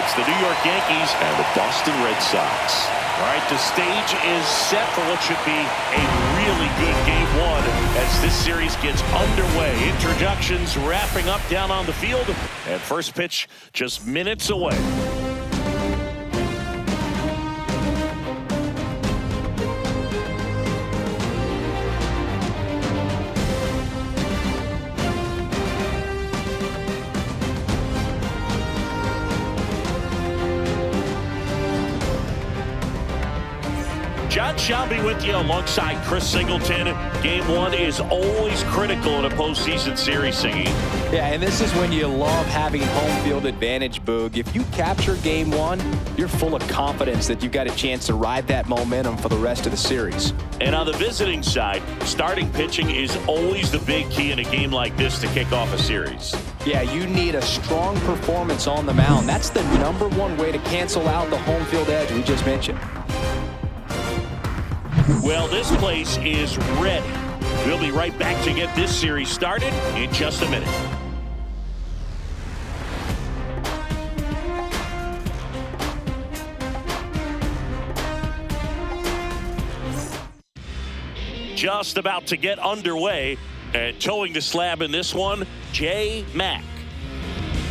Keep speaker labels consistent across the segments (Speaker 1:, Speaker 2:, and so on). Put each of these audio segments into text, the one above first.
Speaker 1: It's the New York Yankees and the Boston Red Sox. All right, the stage is set for what should be a really good game one as this series gets underway. Introductions wrapping up down on the field, and first pitch just minutes away. John Shelby with you alongside Chris Singleton. Game one is always critical in a postseason series, Singy.
Speaker 2: Yeah, and this is when you love having home field advantage, Boog. If you capture game one, you're full of confidence that you've got a chance to ride that momentum for the rest of the series.
Speaker 1: And on the visiting side, starting pitching is always the big key in a game like this to kick off a series.
Speaker 2: Yeah, you need a strong performance on the mound. That's the #1 way to cancel out the home field edge we just mentioned.
Speaker 1: Well, this place is ready. We'll be right back to get this series started in just a minute. Just about to get underway, and towing the slab in this one, J. Mack.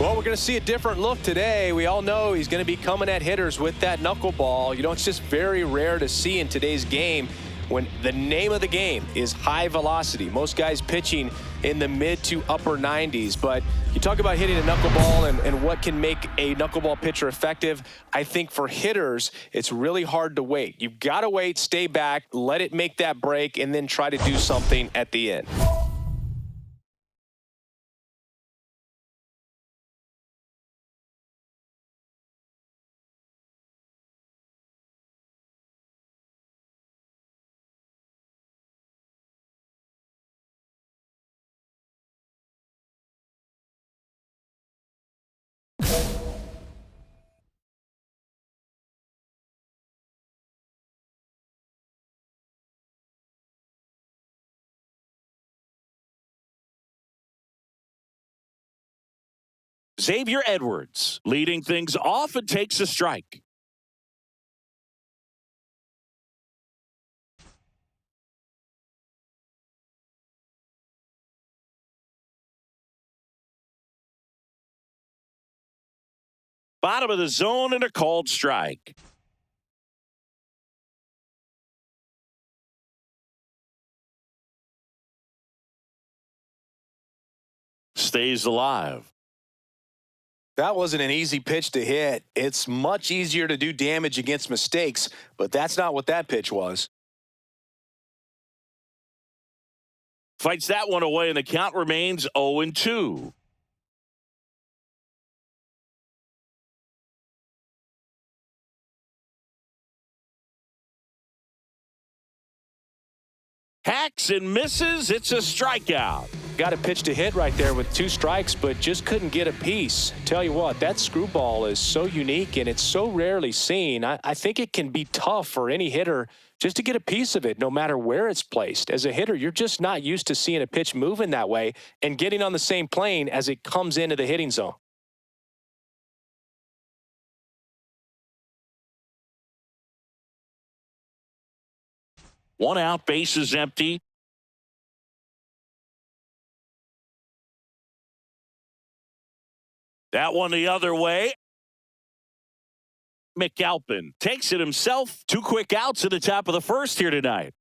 Speaker 2: Well, we're going to see a different look today. We all know he's going to be coming at hitters with that knuckleball. You know, it's just very rare to see in today's game when the name of the game is high velocity. Most guys pitching in the mid to upper 90s. But you talk about hitting a knuckleball and what can make a knuckleball pitcher effective. I think for hitters, it's really hard to wait. You've got to wait, stay back, let it make that break, and then try to do something at the end.
Speaker 1: Xavier Edwards leading things off and takes a strike. Bottom of the zone and a called strike. Stays alive.
Speaker 2: That wasn't an easy pitch to hit. It's much easier to do damage against mistakes, but that's not what that pitch was.
Speaker 1: Fights that one away, and the count remains 0-2. Hacks and misses. It's a strikeout.
Speaker 2: Got a pitch to hit right there with 2 strikes, but just couldn't get a piece. Tell you what, that screwball is so unique and it's so rarely seen. I think it can be tough for any hitter just to get a piece of it, no matter where it's placed. As a hitter, you're just not used to seeing a pitch moving that way and getting on the same plane as it comes into the hitting zone.
Speaker 1: One out, base is empty. That one the other way. McAlpin takes it himself. 2 quick outs at the top of the first here tonight.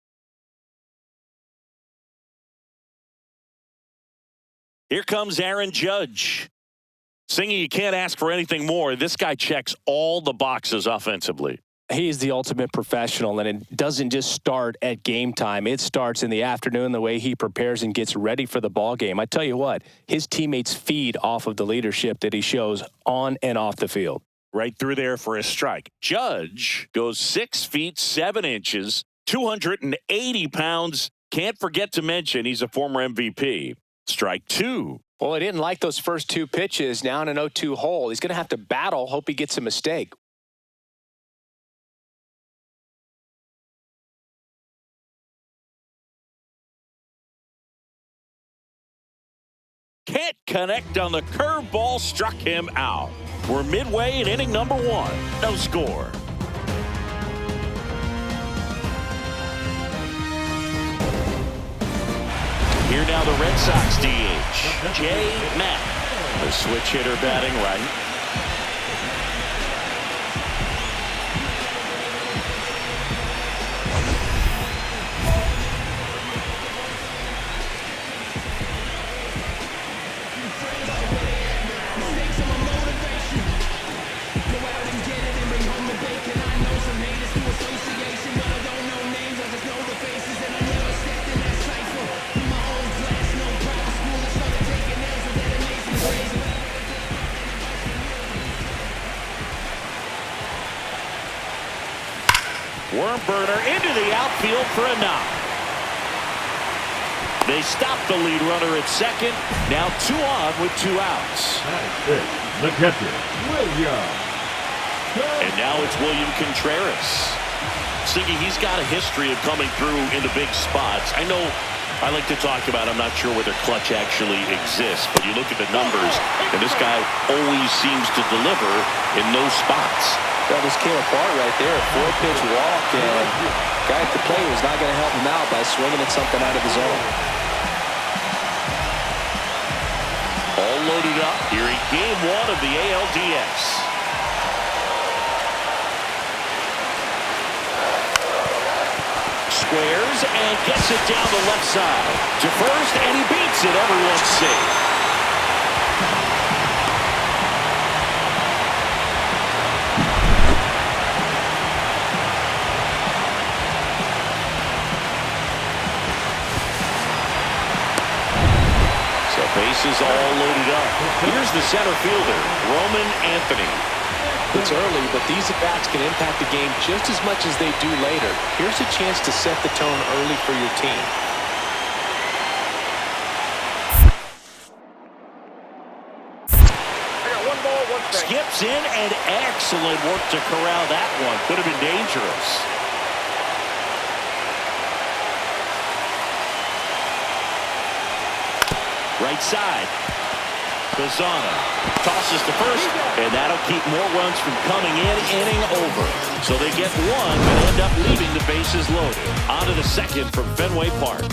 Speaker 1: Here comes Aaron Judge. Singing, you can't ask for anything more. This guy checks all the boxes offensively.
Speaker 2: He is the ultimate professional, and it doesn't just start at game time. It starts in the afternoon, the way he prepares and gets ready for the ball game. I tell you what, his teammates feed off of the leadership that he shows on and off the field.
Speaker 1: Right through there for a strike. Judge goes 6 feet 7 inches, 280 pounds. Can't forget to mention he's a former MVP. Strike 2.
Speaker 2: Well, he didn't like those first 2 pitches. Now in an 0-2 hole, he's going to have to battle. Hope he gets a mistake.
Speaker 1: Can't connect on the curveball, struck him out. We're midway in inning number 1. No score. Here now the Red Sox DH, J. Mack. The switch hitter batting right. Worm burner into the outfield for a knock. They stop the lead runner at second. Now 2 on with 2 outs.
Speaker 3: That's it. The catcher, William.
Speaker 1: And now it's William Contreras. Siggy, he's got a history of coming through in the big spots. I know I like to talk about, I'm not sure whether clutch actually exists, but you look at the numbers, and this guy always seems to deliver in those spots.
Speaker 2: That just came apart right there. 4-pitch walk, and guy at the plate was not going to help him out by swinging at something out of his zone.
Speaker 1: All loaded up here in game 1 of the ALDS. Squares and gets it down the left side to first, and he beats it. Everyone's safe. Bases all loaded up. Here's the center fielder, Roman Anthony.
Speaker 2: It's early, but these at-bats can impact the game just as much as they do later. Here's a chance to set the tone early for your team.
Speaker 3: I got 1 ball, 1 strike.
Speaker 1: Skips in, and excellent work to corral that one. Could have been dangerous. Right side. Bazana tosses to first, and that'll keep more runs from coming in, inning over. So they get 1, but end up leaving the bases loaded. On to the second from Fenway Park.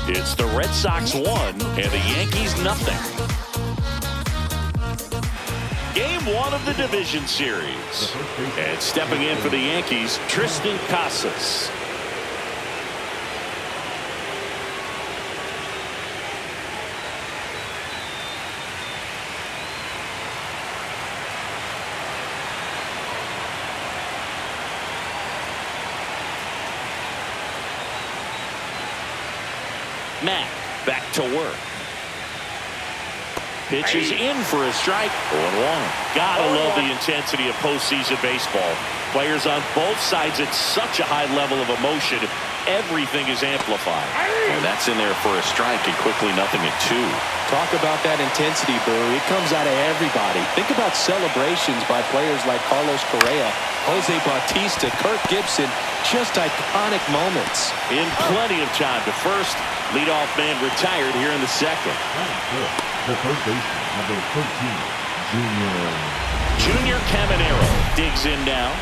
Speaker 1: It's the Red Sox 1 and the Yankees nothing. Game 1 of the division series. And stepping in for the Yankees, Tristan Casas. Mack back to work. Pitches in for a strike. 0-1. Gotta love the intensity of postseason baseball. Players on both sides at such a high level of emotion. Everything is amplified. And that's in there for a strike, and quickly 0-2.
Speaker 2: Talk about that intensity, Boo. It comes out of everybody. Think about celebrations by players like Carlos Correa, Jose Bautista, Kirk Gibson. Just iconic moments.
Speaker 1: In plenty of time to first. Leadoff man retired here in the second.
Speaker 3: The third baseman, number 13,
Speaker 1: Junior Caminero digs in now.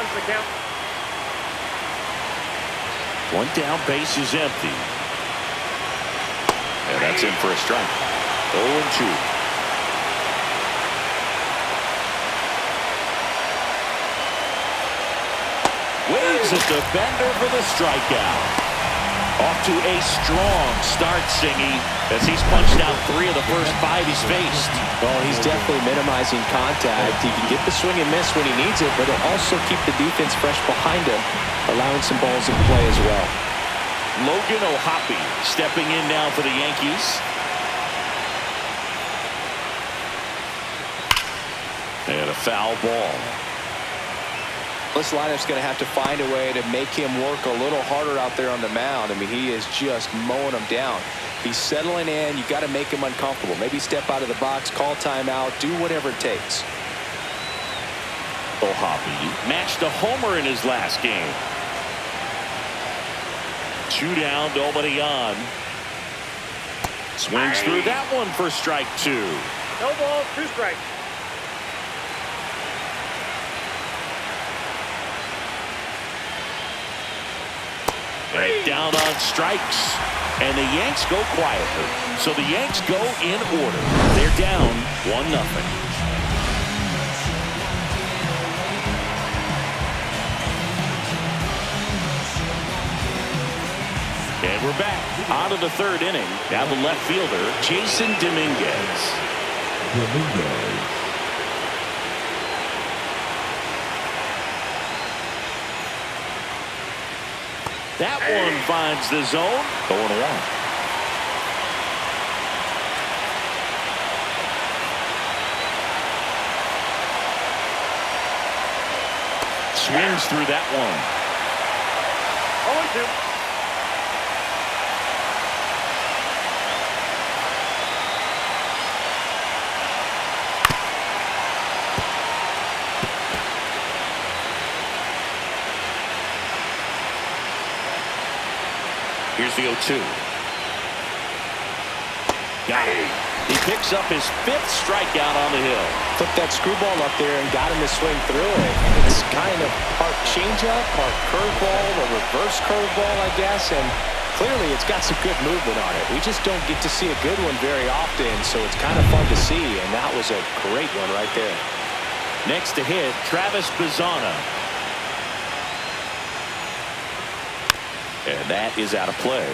Speaker 3: The count.
Speaker 1: 1 down, base is empty. And that's in for a strike. 0-2. Waves at the defender for the strikeout. Off to a strong start, Singy, as he's punched out 3 of the first 5 he's faced.
Speaker 2: Well, he's definitely minimizing contact. He can get the swing and miss when he needs it, but he'll also keep the defense fresh behind him, allowing some balls in play as well.
Speaker 1: Logan O'Hoppe stepping in now for the Yankees. And a foul ball.
Speaker 2: This lineup's going to have to find a way to make him work a little harder out there on the mound. I mean, he is just mowing them down. He's settling in. You got to make him uncomfortable. Maybe step out of the box, call timeout, do whatever it takes.
Speaker 1: O'Hoppe matched a homer in his last game. 2 down, nobody on. Swings through that one for strike 2.
Speaker 3: No ball, 2 strikes.
Speaker 1: Right down on strikes. And the Yanks go quietly. So the Yanks go in order. They're down 1-0. And we're back out of the 3rd inning. Now the left fielder, Jason Dominguez. That one finds the zone. 0-1. Swings through that one.
Speaker 3: 0-2.
Speaker 1: Here's the 0-2. Got it. He picks up his 5th strikeout on the hill.
Speaker 2: Put that screwball up there and got him to swing through it. It's kind of part changeup, part curveball, a reverse curveball, I guess. And clearly it's got some good movement on it. We just don't get to see a good one very often, so it's kind of fun to see. And that was a great one right there.
Speaker 1: Next to hit, Travis Bazzana. And that is out of play.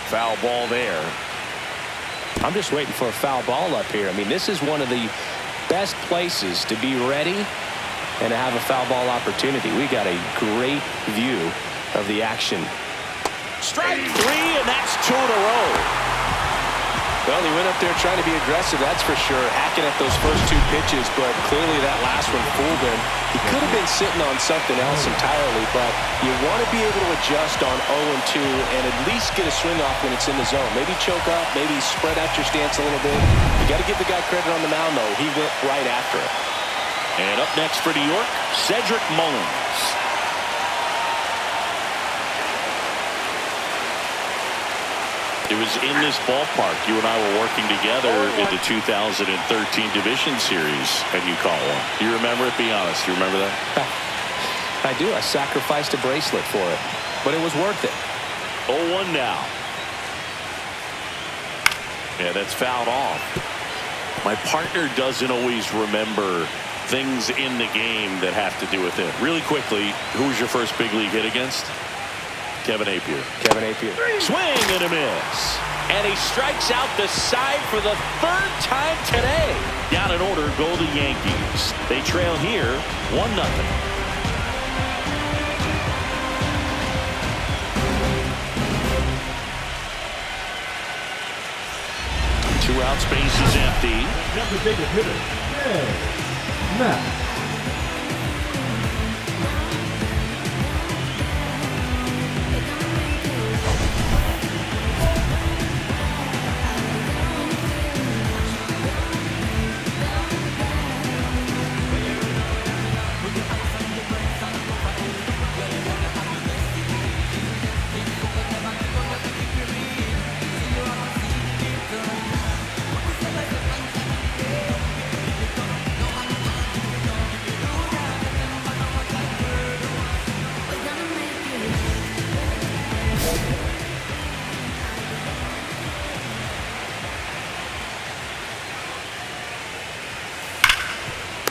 Speaker 1: Foul ball there.
Speaker 2: I'm just waiting for a foul ball up here. I mean, this is one of the best places to be ready and to have a foul ball opportunity. We got a great view of the action.
Speaker 1: Strike 3, and that's 2 in a row.
Speaker 2: Well, he went up there trying to be aggressive, that's for sure, hacking at those first 2 pitches, but clearly that last one fooled him. He could have been sitting on something else entirely, but you want to be able to adjust on 0-2 and at least get a swing off when it's in the zone. Maybe choke up, maybe spread out your stance a little bit. You got to give the guy credit on the mound, though. He went right after it.
Speaker 1: And up next for New York, Cedric Mullins. It was in this ballpark you and I were working together in the 2013 Division Series, and you caught one. You remember it? Be honest. You remember that?
Speaker 2: I do. I sacrificed a bracelet for it, but it was worth it.
Speaker 1: 0-1 now. Yeah, that's fouled off. My partner doesn't always remember things in the game that have to do with it. Really quickly, who was your first big league hit against? Kevin Appier.
Speaker 2: Kevin Appier.
Speaker 1: Swing and a miss. And he strikes out the side for the 3rd time today. Down in order go the Yankees. They trail here 1-0. 2 out, space is empty.
Speaker 3: Designated hitter, Matt.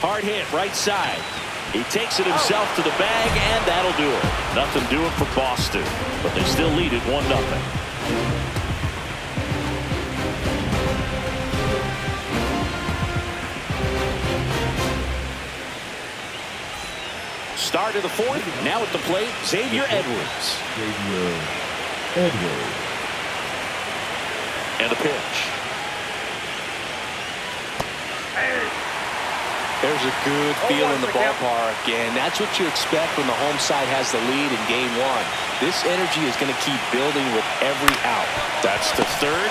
Speaker 1: Hard hit, right side. He takes it himself to the bag, and that'll do it. Nothing doing for Boston, but they still lead it 1-0. Start of the fourth. Now at the plate, Xavier Edwards. And a pitch.
Speaker 2: There's a good feel in the ballpark, and that's what you expect when the home side has the lead in game one. This energy is going to keep building with every out.
Speaker 1: That's the third.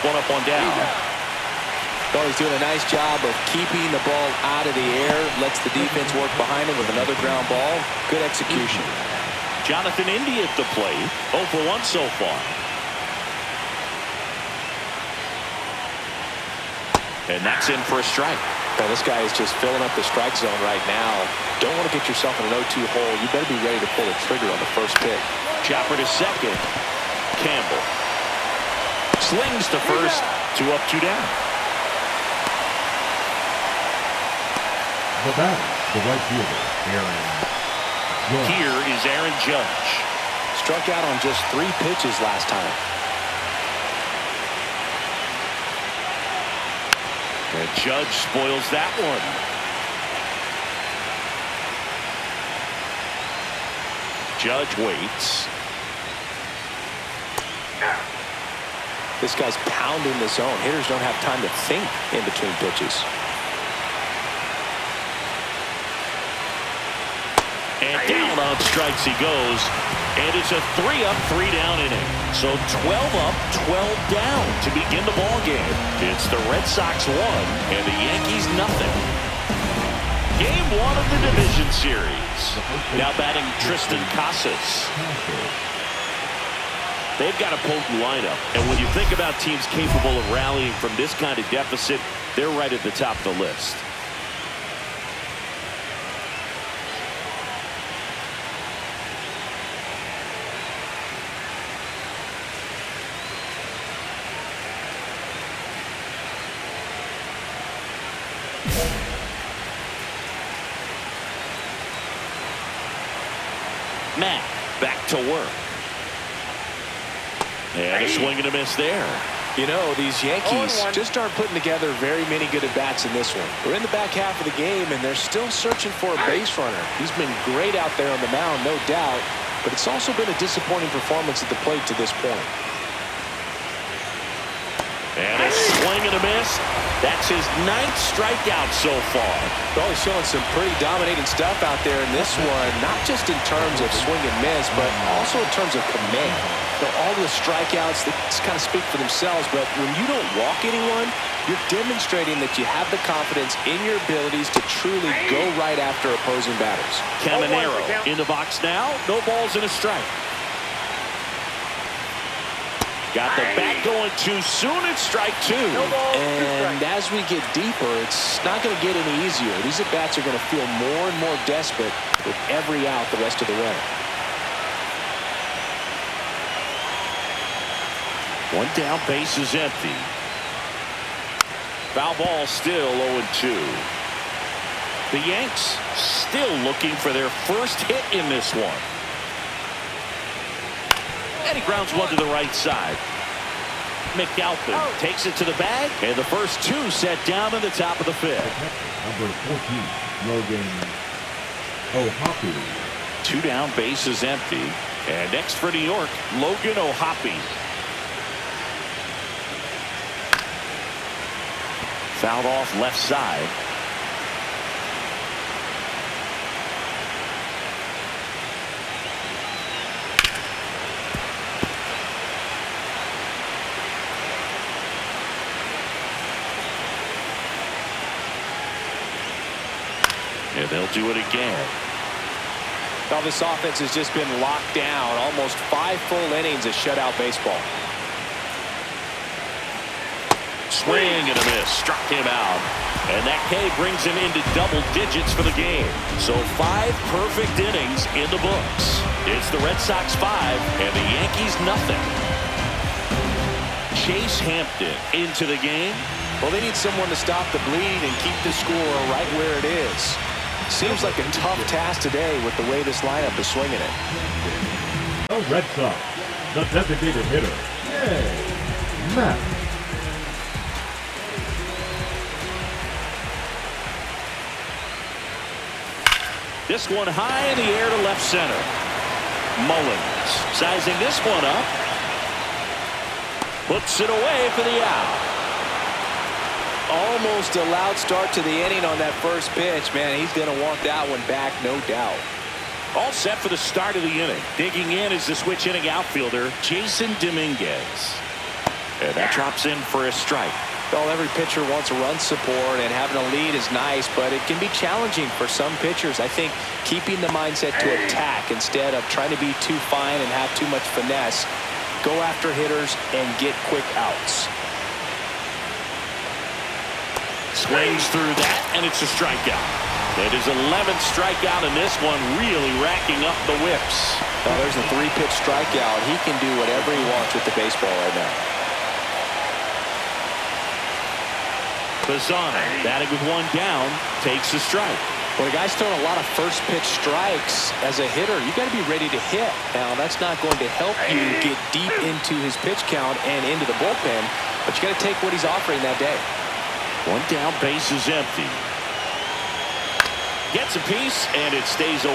Speaker 1: One up, one down.
Speaker 2: Well, he's doing a nice job of keeping the ball out of the air, lets the defense work behind him with another ground ball. Good execution.
Speaker 1: Jonathan Indy at the plate. 0 for 1 so far. And that's in for a strike.
Speaker 2: Well, this guy is just filling up the strike zone right now. Don't want to get yourself in an 0-2 hole. You better be ready to pull the trigger on the first pitch.
Speaker 1: Chopper to second. Campbell slings to first. 2 up, 2 down.
Speaker 3: The batter, the right fielder, Aaron Judge.
Speaker 1: Here is Aaron Judge.
Speaker 2: Struck out on just 3 pitches last time.
Speaker 1: And Judge spoils that one. Judge waits.
Speaker 2: This guy's pounding the zone. Hitters don't have time to think in between pitches.
Speaker 1: And down on strikes he goes. And it's a 3 up, 3 down inning. So 12 up, 12 down to begin the ball game. It's the Red Sox 1 and the Yankees nothing. Game 1 of the division series. Now batting Tristan Casas. They've got a potent lineup. And when you think about teams capable of rallying from this kind of deficit, they're right at the top of the list. Matt back to work. And a swing and a miss there.
Speaker 2: You know, these Yankees just aren't putting together very many good at-bats in this one. We're in the back half of the game, and they're still searching for a base runner. He's been great out there on the mound, no doubt, but it's also been a disappointing performance at the plate to this point.
Speaker 1: And a swing and a miss. That's his 9th strikeout so far.
Speaker 2: Well, he's showing some pretty dominating stuff out there in this one, not just in terms of swing and miss, but also in terms of command. All the strikeouts, they just kind of speak for themselves, but when you don't walk anyone, you're demonstrating that you have the confidence in your abilities to truly go right after opposing batters.
Speaker 1: Caminero in the box now. No balls and a strike. Got the bat going too soon. It's strike 2.
Speaker 2: And as we get deeper, it's not going to get any easier. These at-bats are going to feel more and more desperate with every out the rest of the way.
Speaker 1: 1 down, base is empty. Foul ball still 0-2. The Yanks still looking for their first hit in this one. And he grounds one to the right side. McAlpin takes it to the bag, and the first 2 set down in the top of the 5th.
Speaker 3: Number 14, Logan O'Hoppe.
Speaker 1: 2 down, base is empty. And next for New York, Logan O'Hoppe. Fouled off left side. And they'll do it again.
Speaker 2: Well, this offense has just been locked down. Almost 5 full innings of shutout baseball.
Speaker 1: Swing and a miss. Struck him out. And that K brings him into double digits for the game. So 5 perfect innings in the books. It's the Red Sox 5 and the Yankees nothing. Chase Hampton into the game.
Speaker 2: Well, they need someone to stop the bleed and keep the score right where it is. Seems like a tough task today with the way this lineup is swinging it.
Speaker 3: The Red Sox, the designated hitter, Matt.
Speaker 1: This one high in the air to left center. Mullins sizing this one up. Puts it away for the out.
Speaker 2: Almost a loud start to the inning on that first pitch. Man, he's going to want that one back, no doubt.
Speaker 1: All set for the start of the inning. Digging in is the switch inning outfielder, Jason Dominguez. And that drops in for a strike.
Speaker 2: Well, every pitcher wants run support, and having a lead is nice, but it can be challenging for some pitchers. I think keeping the mindset to attack instead of trying to be too fine and have too much finesse. Go after hitters and get quick outs.
Speaker 1: Swings through that, and it's a strikeout. It is 11th strikeout in this one, really racking up the whips.
Speaker 2: Well, there's a 3-pitch strikeout. He can do whatever he wants with the baseball right now.
Speaker 1: Bazzana, batting with one down, takes a strike.
Speaker 2: Well, the guy's throwing a lot of first-pitch strikes. As a hitter, you got to be ready to hit. Now, that's not going to help you get deep into his pitch count and into the bullpen, but you got to take what he's offering that day.
Speaker 1: One down, base is empty. Gets a piece, and it stays 0-2.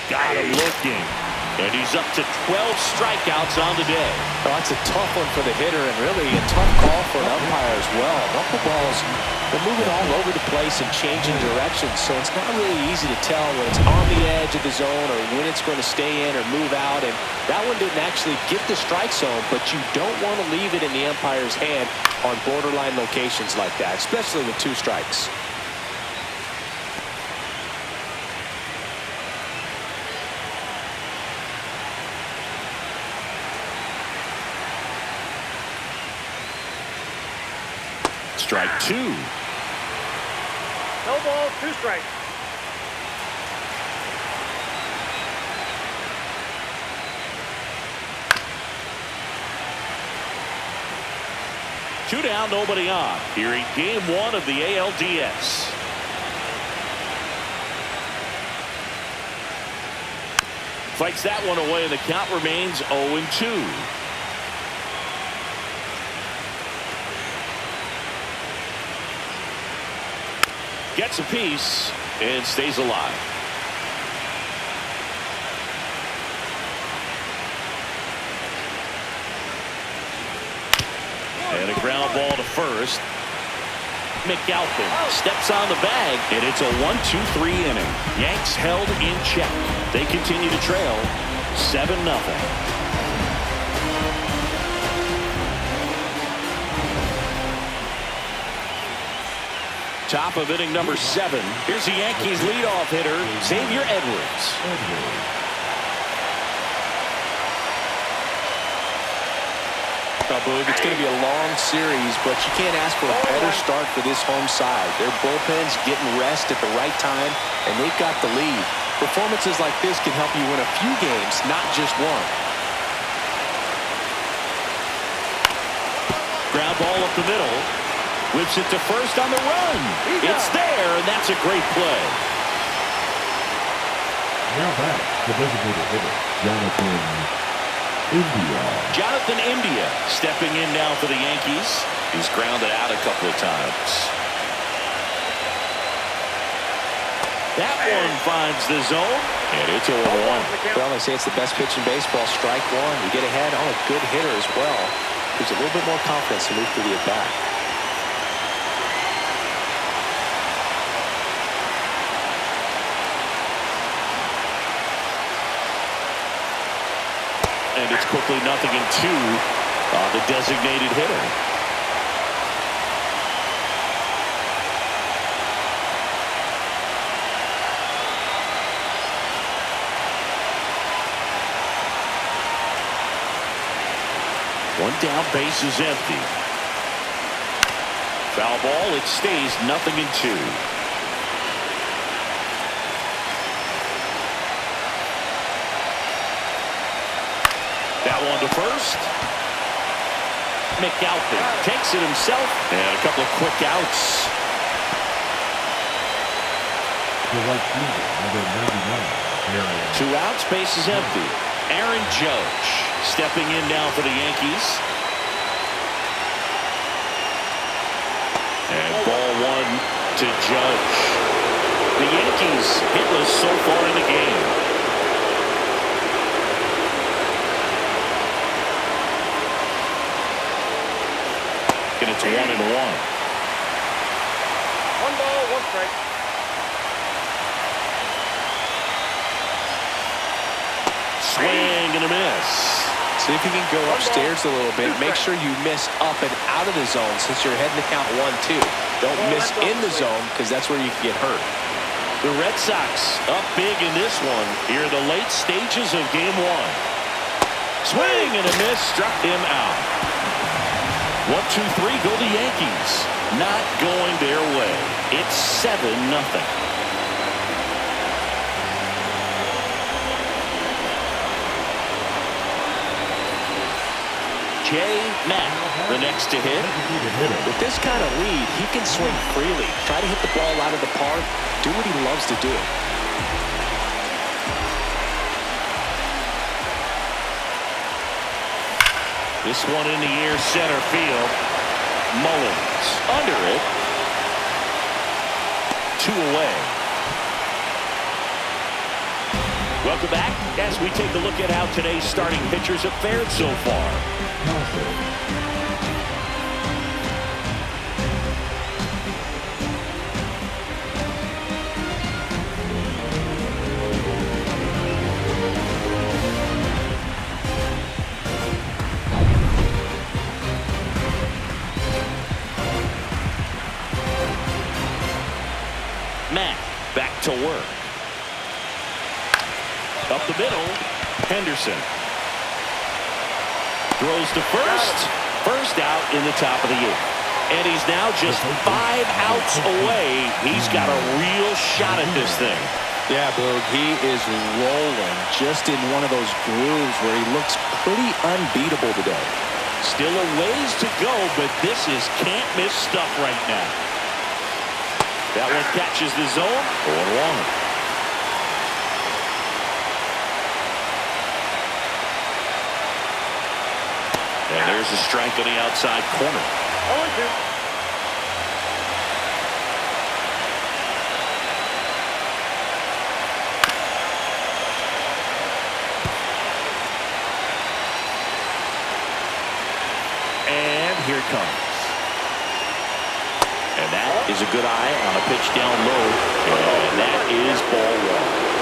Speaker 1: Got him looking. And he's up to 12 strikeouts on the day.
Speaker 2: Well, that's a tough one for the hitter, and really a tough call for an umpire as well. Knuckleballs, they're moving all over the place and changing directions, so it's not really easy to tell when it's on the edge of the zone or when it's going to stay in or move out. And that one didn't actually get the strike zone, but you don't want to leave it in the umpire's hand on borderline locations like that, especially with 2 strikes.
Speaker 1: Strike 2.
Speaker 4: No ball, 2 strikes.
Speaker 1: Two down, nobody on. Here in game 1 of the ALDS. Fights that one away, and the count remains 0-2. Gets a piece and stays alive. And a ground ball to first. McAlpin steps on the bag, and it's a 1-2-3 inning. Yanks held in check. They continue to trail 7-0. Top of inning number 7. Here's the Yankees leadoff hitter, Xavier Edwards.
Speaker 2: Boog, it's going to be a long series, but you can't ask for a better start for this home side. Their bullpen's getting rest at the right time, and they've got the lead. Performances like this can help you win a few games, not just one.
Speaker 1: Ground ball up the middle. Whips it to first on the run. It's there, and that's a great play.
Speaker 3: Now back, the designated hitter,
Speaker 1: Jonathan India stepping in now for the Yankees. He's grounded out a couple of times. That one finds the zone, and it's 0-1.
Speaker 2: Well, they say it's the best pitch in baseball. Strike one. You get ahead on a good hitter as well. Gives a little bit more confidence to move through the at-bat.
Speaker 1: And it's quickly 0-2 on the designated hitter. One down, base is empty. Foul ball, it stays 0-2. That one to first. McAlpin takes it himself. And a couple of quick outs.
Speaker 3: The right fielder, number 99.
Speaker 1: 2 outs, base is empty. Aaron Judge stepping in now for the Yankees. And ball 1 to Judge. The Yankees hitless so far in the game. And it's 1-1.
Speaker 4: 1 ball, 1 strike.
Speaker 1: Swing and a miss.
Speaker 2: See if you can go upstairs a little bit. Make sure you miss up and out of the zone since you're heading to count 1-2. Don't miss in the zone because that's where you can get hurt.
Speaker 1: The Red Sox up big in this one here in the late stages of game 1. Swing and a miss, struck him out. 1, 2, 3 go the Yankees. Not going their way. It's 7-0. Matt, the next to hit.
Speaker 2: With this kind of lead, he can swing freely. Try to hit the ball out of the park. Do what he loves to do.
Speaker 1: This one in the air, center field. Mullins under it. 2 away. Welcome back as we take a look at how today's starting pitchers have fared so far. Matt back to work. Up the middle, Henderson. Throws to first. First out in the top of the 8th. And he's now just 5 outs away. He's got a real shot at this thing.
Speaker 2: Yeah, Boog, he is rolling just in one of those grooves where he looks pretty unbeatable today.
Speaker 1: Still a ways to go, but this is can't-miss stuff right now. That one catches the zone. 0-1. And there's a strike on the outside corner.
Speaker 4: 0-2.
Speaker 1: And here it comes. And that is a good eye on a pitch down low. And that is ball 1.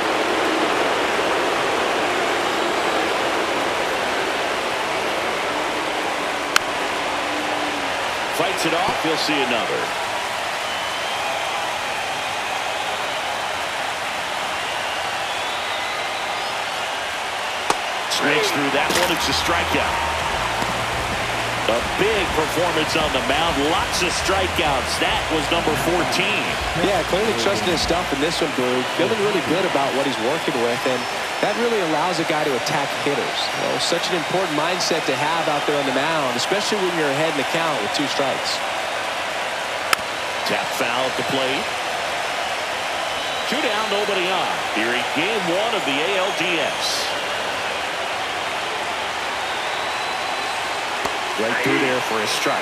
Speaker 1: Fights it off. He'll see another. Snakes through that one. It's a strikeout. A big performance on the mound. Lots of strikeouts. That was number 14.
Speaker 2: Yeah, clearly trusting his stuff in this one, Boog. Feeling really good about what he's working with, and that really allows a guy to attack hitters. You know, such an important mindset to have out there on the mound, especially when you're ahead in the count with 2 strikes.
Speaker 1: Tap foul at the plate. 2 down, nobody on. Here in game 1 of the ALDS. Right through there for a strike.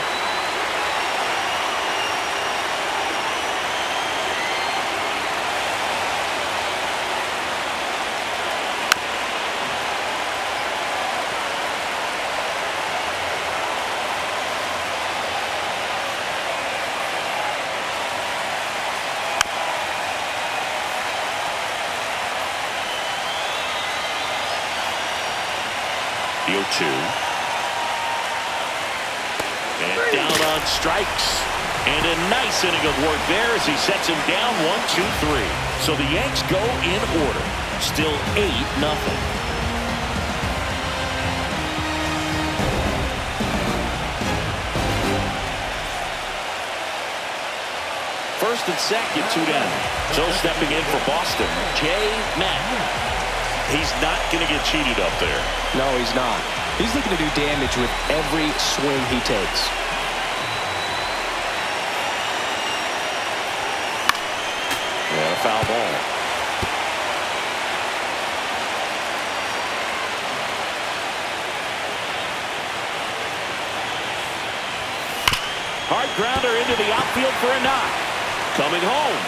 Speaker 1: The 0-2. And down on strikes. And a nice inning of work there as he sets him down 1-2-3. So the Yanks go in order. Still 8-0. First and second, 2 down. So stepping in for Boston, Matt. He's not going to get cheated up there.
Speaker 2: No, he's not. He's looking to do damage with every swing he takes.
Speaker 1: And a foul ball. Hard grounder into the outfield for a knock. Coming home.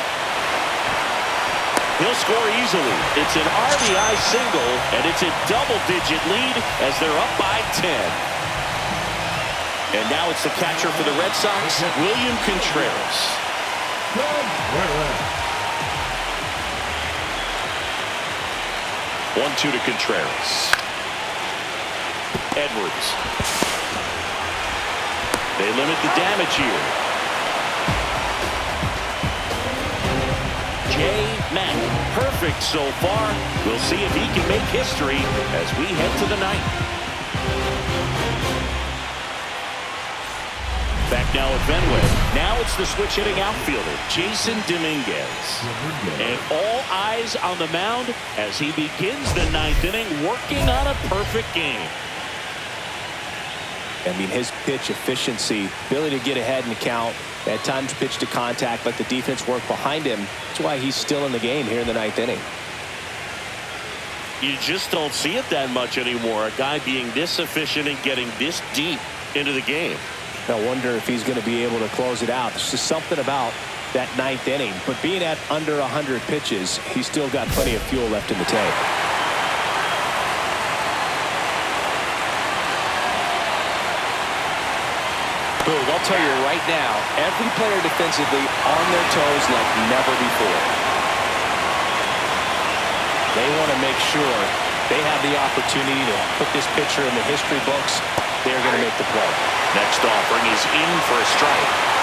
Speaker 1: He'll score easily. It's an RBI single, and it's a double-digit lead as they're up by 10. And now it's the catcher for the Red Sox, William Contreras. 1-2 to Contreras. Edwards. They limit the damage here. Matt, perfect so far. We'll see if he can make history as we head to the ninth. Back now at Fenway. Now it's the switch hitting outfielder, Jason Dominguez. And all eyes on the mound as he begins the ninth inning, working on a perfect game.
Speaker 2: I mean, his pitch efficiency, ability to get ahead in the count, at times pitch to contact, let the defense work behind him. That's why he's still in the game here in the ninth inning.
Speaker 1: You just don't see it that much anymore. A guy being this efficient and getting this deep into the game.
Speaker 2: I wonder if he's going to be able to close it out. There's just something about that ninth inning. But being at under 100 pitches, he's still got plenty of fuel left in the tank. Boog, I'll tell you right now, every player defensively on their toes like never before. They want to make sure they have the opportunity to put this pitcher in the history books. They're going to make the play.
Speaker 1: Next offering is in for a strike.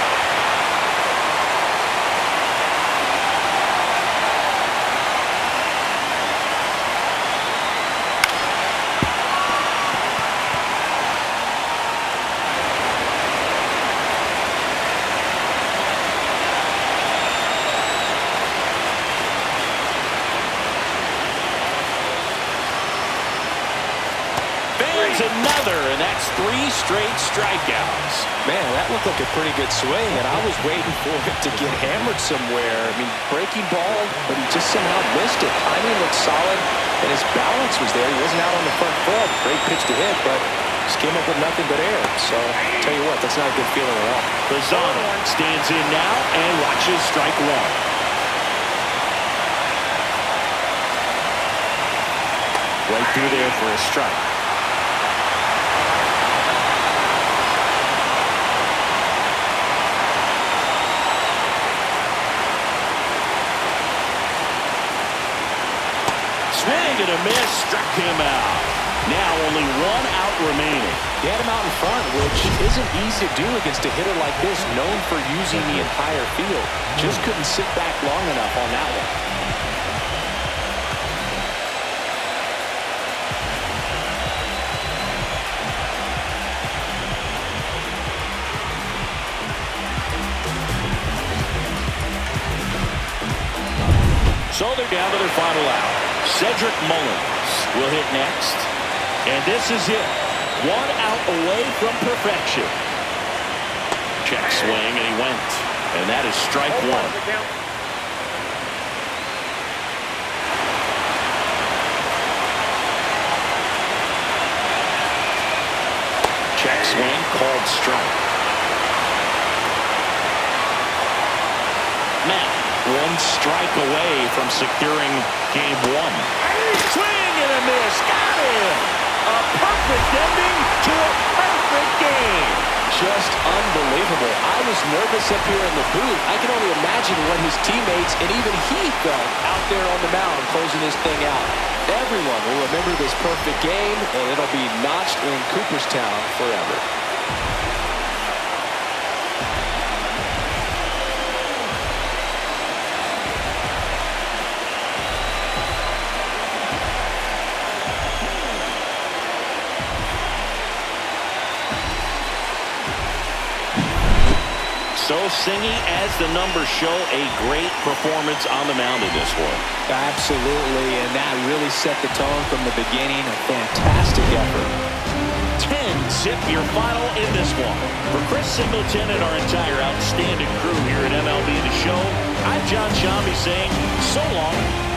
Speaker 1: Another, and that's 3 straight strikeouts.
Speaker 2: Man, that looked like a pretty good swing, and I was waiting for it to get hammered somewhere. I mean, breaking ball, but he just somehow missed it. Timing looked solid, and his balance was there. He wasn't out on the front foot. Great pitch to hit, but just came up with nothing but air. So, I'll tell you what, that's not a good feeling at all.
Speaker 1: Lozano stands in now and watches strike one. Right through there for a strike. Swing and a miss, struck him out. Now only 1 out remaining.
Speaker 2: He had him out in front, which isn't easy to do against a hitter like this, known for using the entire field. Just couldn't sit back long enough on that one.
Speaker 1: So they're down to their final out. Cedric Mullins will hit next. And this is it. 1 out away from perfection. Check swing, and he went. And that is strike 1. Check swing, called strike. Matt, 1 strike away from securing game 1. Swing and a miss. Got him. A perfect ending to a perfect game.
Speaker 2: Just unbelievable. I was nervous up here in the booth. I can only imagine what his teammates and even he felt out there on the mound closing this thing out. Everyone will remember this perfect game, and it'll be notched in Cooperstown forever.
Speaker 1: So singing as the numbers show, a great performance on the mound in this one.
Speaker 2: Absolutely, and that really set the tone from the beginning. A fantastic effort.
Speaker 1: 10-zip your final in this one. For Chris Singleton and our entire outstanding crew here at MLB The Show, I'm John Shambi saying so long